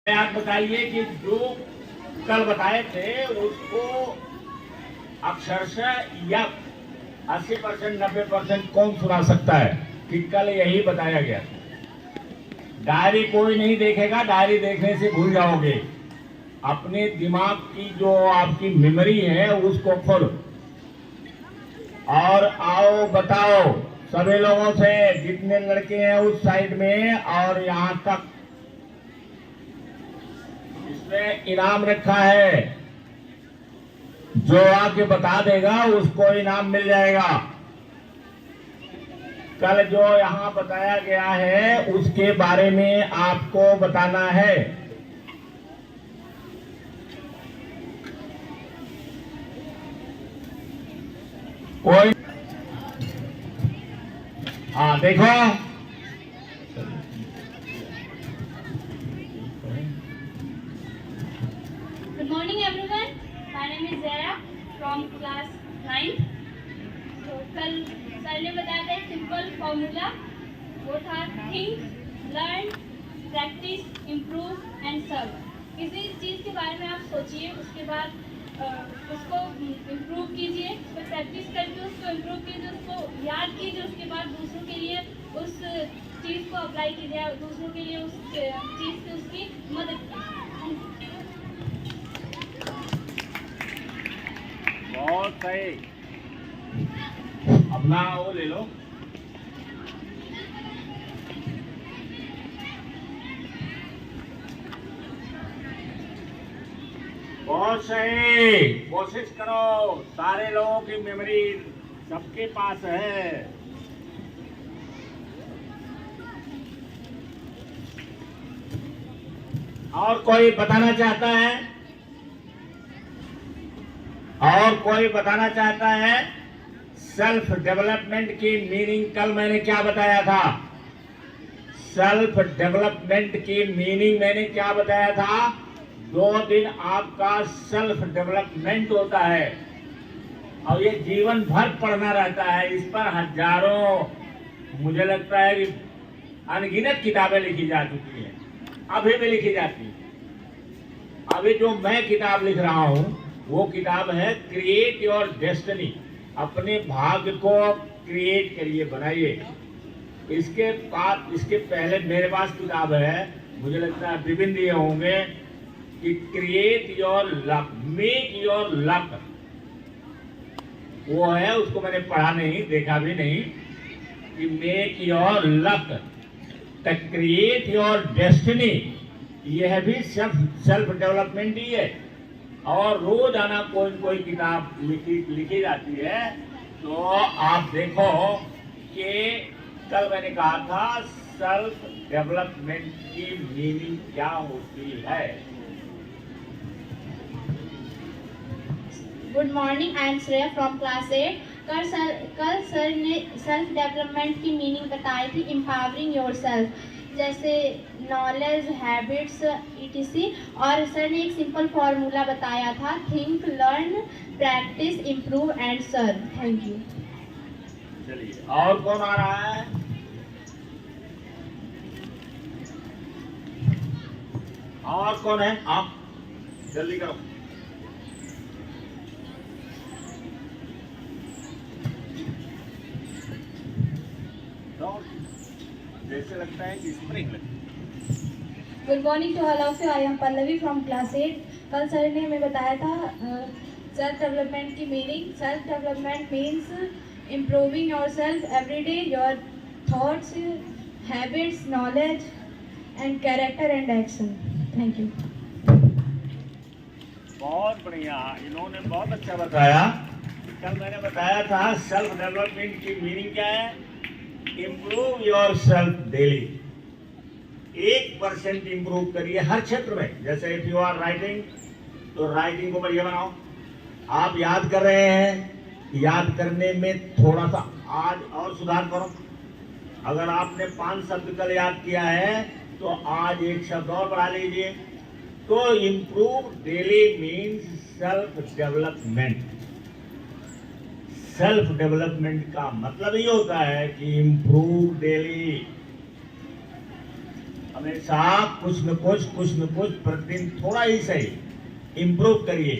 आप बताइए कि जो कल बताए थे उसको अक्षरशः या 80% 90% कौन सुना सकता है कि कल यही बताया गया। डायरी कोई नहीं देखेगा, डायरी देखने से भूल जाओगे। अपने दिमाग की जो आपकी मेमोरी है उसको खोलो और आओ बताओ सभी लोगों से, जितने लड़के हैं उस साइड में और यहाँ तक इसमें इनाम रखा है। जो आके बता देगा उसको इनाम मिल जाएगा। कल जो यहाँ बताया गया है उसके बारे में आपको बताना है। कोई हाँ देखो, Good morning everyone. My name is Zara from class 9th. तो कल सर ने बताया था सिंपल फॉर्मूला, वो था think, learn, practice, improve and serve. किसी चीज़ के बारे में आप सोचिए, उसके बाद उसको इम्प्रूव कीजिए, उस पर प्रैक्टिस करके उसको इम्प्रूव कीजिए, उसको याद कीजिए, उसके बाद दूसरों के लिए उस चीज़ को अप्लाई कीजिए, दूसरों के लिए उस चीज़ से उसकी मदद कीजिए। बहुत सही। अपना वो ले लो। बहुत सही, कोशिश करो। सारे लोगों की मेमोरी सबके पास है। और कोई बताना चाहता है? और कोई बताना चाहता है? सेल्फ डेवलपमेंट की मीनिंग कल मैंने क्या बताया था? सेल्फ डेवलपमेंट की मीनिंग मैंने क्या बताया था? 2 दिन आपका सेल्फ डेवलपमेंट होता है और ये जीवन भर पढ़ना रहता है। इस पर हजारों, मुझे लगता है कि अनगिनत किताबें लिखी जा चुकी हैं, अभी भी लिखी जाती है। अभी जो मैं किताब लिख रहा हूं वो किताब है क्रिएट योर डेस्टिनी। अपने भाग्य को क्रिएट करिए, बनाइए। इसके पहले मेरे पास किताब है, मुझे लगता है विभिन्न दिए होंगे, कि create your luck, make your luck. वो है, उसको मैंने पढ़ा नहीं, देखा भी नहीं, कि make your luck, create your destiny. यह भी सेल्फ डेवलपमेंट ही है। और रोजाना कोई कोई किताब लिखी जाती है। तो आप देखो कि कल मैंने कहा था सेल्फ डेवलपमेंट की मीनिंग क्या होती है। Good morning, I am Shreya from class 8। कल सर ने सेल्फ डेवलपमेंट की मीनिंग बताई थी एम्पावरिंग योरसेल्फ, जैसे नॉलेज, हैबिट्स, ईटीसी। और सर ने एक सिंपल फॉर्मूला बताया था, think, learn, practice, improve and serve. Thank you. चलिए, और कौन आ रहा है? और कौन है? आप जल्दी करो। जैसे लगता है कि स्प्रिंग लगती है। Good morning to all of you, I am Pallavi from class 8। कल सर ने हमें बताया था सेल्फ डेवलपमेंट की मीनिंग। Self development means improving your self every day, your thoughts, habits, knowledge and character and action. Thank you. बहुत बढ़िया, इन्होंने बहुत अच्छा बताया। कल मैंने बताया था सेल्फ डेवलपमेंट की मीनिंग क्या है? Improve your self daily. 1% improve करिए हर क्षेत्र में। जैसे इफ यू आर राइटिंग, तो राइटिंग को बढ़िया बनाओ। आप याद कर रहे हैं, याद करने में थोड़ा सा आज और सुधार करो। अगर आपने 5 शब्द कल याद किया है तो आज 1 शब्द और बढ़ा लीजिए। तो improve daily means self development. Self development का मतलब ये होता है कि इम्प्रूव डेली। हमेशा कुछ न कुछ प्रतिदिन थोड़ा ही सही इम्प्रूव करिए।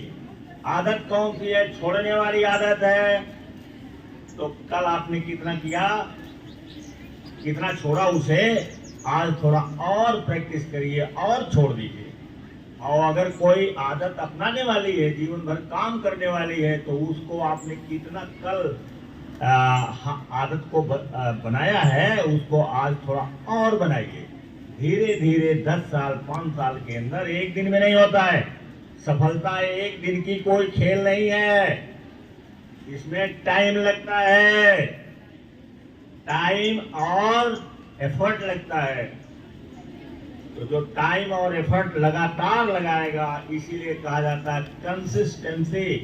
आदत कौन सी है? छोड़ने वाली आदत है। तो कल आपने कितना किया, कितना छोड़ा उसे, आज थोड़ा और प्रैक्टिस करिए और छोड़ दीजिए। और अगर कोई आदत अपनाने वाली है, जीवन भर काम करने वाली है, तो उसको आपने कितना कल आदत को बनाया है, उसको आज थोड़ा और बनाइए। धीरे धीरे 10 साल 5 साल के अंदर, एक दिन में नहीं होता है। सफलता एक दिन की कोई खेल नहीं है, इसमें टाइम लगता है, टाइम और एफर्ट लगता है। तो जो टाइम और एफर्ट लगातार लगाएगा, इसीलिए कहा जाता है consistency.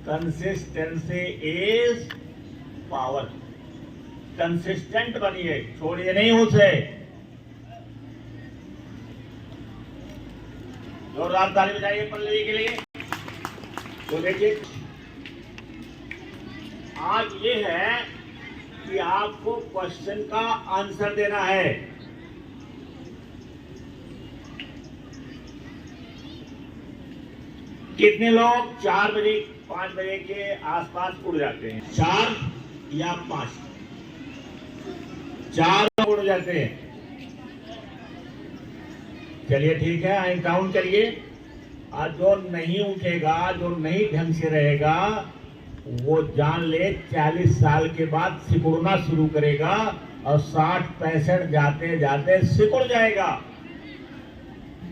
Consistency is power. Consistent बनिए, छोड़िए नहीं उसे। जोरदार ताली बजाइए पल्लवी के लिए। तो देखिए, आज ये है कि आपको क्वेश्चन का आंसर देना है। कितने लोग 4 बजे 5 बजे के आसपास उड़ जाते हैं? 4 या 5? 4 उड़ जाते हैं। चलिए ठीक है, आई काउंट करिए। आज जो नहीं उठेगा, जो नहीं ढंग से रहेगा, वो जान ले 40 साल के बाद सिकुड़ना शुरू करेगा और 60-65 जाते जाते सिकुड़ जाएगा।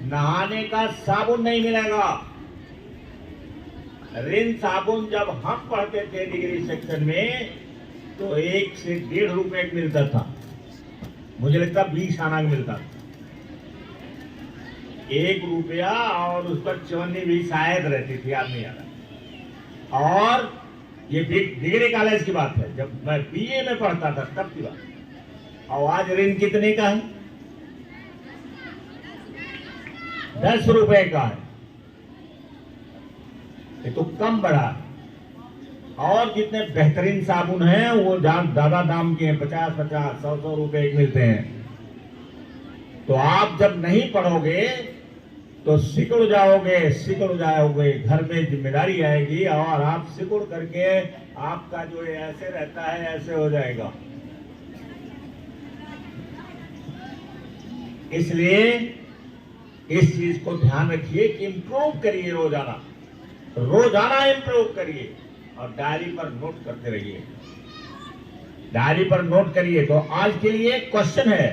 नहाने का साबुन नहीं मिलेगा। रिन साबुन जब हम पढ़ते थे डिग्री सेक्शन में, तो 1 से 1.5 रुपए मिलता था। मुझे लगता 20 आना मिलता था। 1 रुपया, और उस पर चवन्नी भी शायद रहती थी, याद नहीं आ रहा। और ये डिग्री कॉलेज की बात है, जब मैं बीए में पढ़ता था तब की बात। और आज ऋण कितने का है? 10 रुपए का है। ये तो कम बढ़ा। और जितने बेहतरीन साबुन हैं वो ज्यादा दाम के हैं, 50-50, 100-100 रुपए मिलते हैं। तो आप जब नहीं पढ़ोगे तो सिकुड़ जाओगे। घर में जिम्मेदारी आएगी और आप सिकुड़ करके, आपका जो ऐसे रहता है ऐसे हो जाएगा। इसलिए इस चीज को ध्यान रखिए कि इंप्रूव करिए, रोजाना इंप्रूव करिए और डायरी पर नोट करते रहिए। डायरी पर नोट करिए। तो आज के लिए क्वेश्चन है,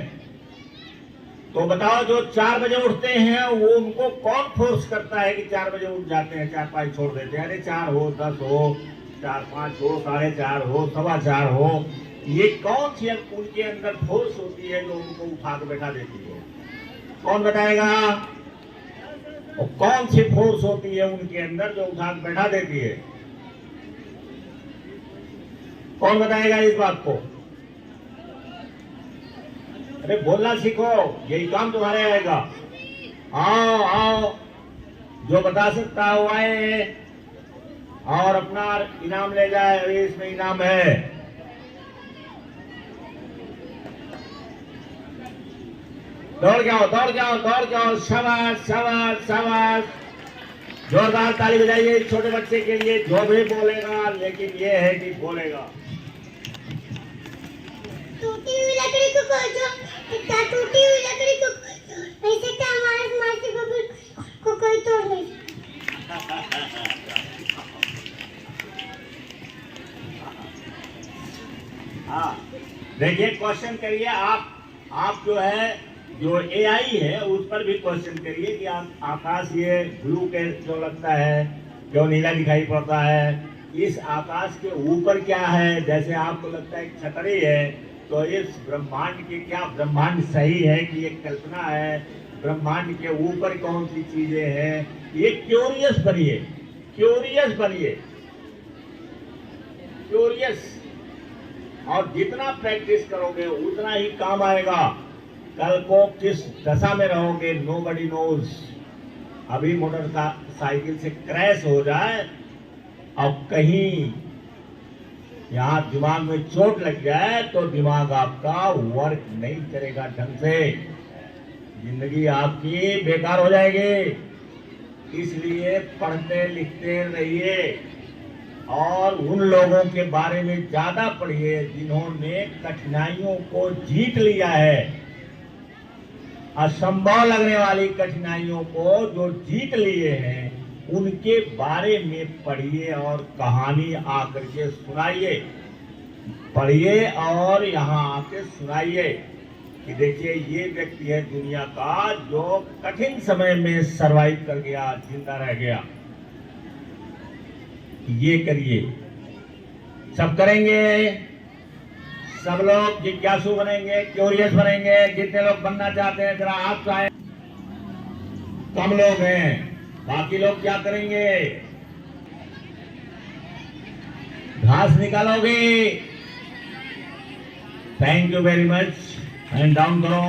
तो बताओ, जो 4 बजे उठते हैं वो उनको कौन फोर्स करता है कि 4 बजे उठ जाते हैं, 4-5 छोड़ देते हैं? अरे 4 हो, 10 हो, 4-5 हो, 4:30 हो, 4:15 हो, ये कौन सी उनके अंदर फोर्स होती है जो उनको उठा के बैठा देती है? कौन बताएगा? और कौन सी फोर्स होती है उनके अंदर जो उठा के बैठा देती है? कौन बताएगा इस बात को? अरे बोलना सीखो, यही काम तुम्हारे आएगा। आओ, जो बता सकता है आए और अपना इनाम ले जाए। अभी इसमें इनाम है। दौड़ जाओ। शाबाश। जोरदार ताली बजाइए छोटे बच्चे के लिए, जो भी बोलेगा, लेकिन ये है कि बोलेगा। टूटी हुई लकड़ी को टूटी हुई लकड़ी को नहीं सकता, हमारे समाज को कोई तोड़ नहीं। हाँ, देखिए, क्वेश्चन करिए आप जो एआई है उस पर भी क्वेश्चन करिए कि आकाश ये ब्लू के जो लगता है, जो नीला दिखाई पड़ता है, इस आकाश के ऊपर क्या है? जैसे आपको लगता है छतरी है, तो इस ब्रह्मांड के क्या ब्रह्मांड सही है कि ये कल्पना है? ब्रह्मांड के ऊपर कौन सी चीजें हैं? ये क्यूरियस बनिए। और जितना प्रैक्टिस करोगे उतना ही काम आएगा। कल को किस दशा में रहोगे नोबडी नोज। अभी मोटरसाइकिल से क्रैश हो जाए और कहीं यहाँ दिमाग में चोट लग जाए तो दिमाग आपका वर्क नहीं करेगा ढंग से। जिंदगी आपकी बेकार हो जाएगी। इसलिए पढ़ते लिखते रहिए और उन लोगों के बारे में ज्यादा पढ़िए जिन्होंने कठिनाइयों को जीत लिया है। असंभव लगने वाली कठिनाइयों को जो जीत लिए हैं उनके बारे में पढ़िए और कहानी आकर के सुनाइए। पढ़िए और यहाँ आके सुनाइए कि देखिए ये व्यक्ति है दुनिया का जो कठिन समय में सरवाइव कर गया, जिंदा रह गया। ये करिए, सब करेंगे। सब लोग जिज्ञासु बनेंगे, क्यूरियस बनेंगे। जितने लोग बनना चाहते हैं जरा हाथ उठाएं। कम लोग हैं, बाकी लोग क्या करेंगे? घास निकालोगे। Thank you very much. And down करो।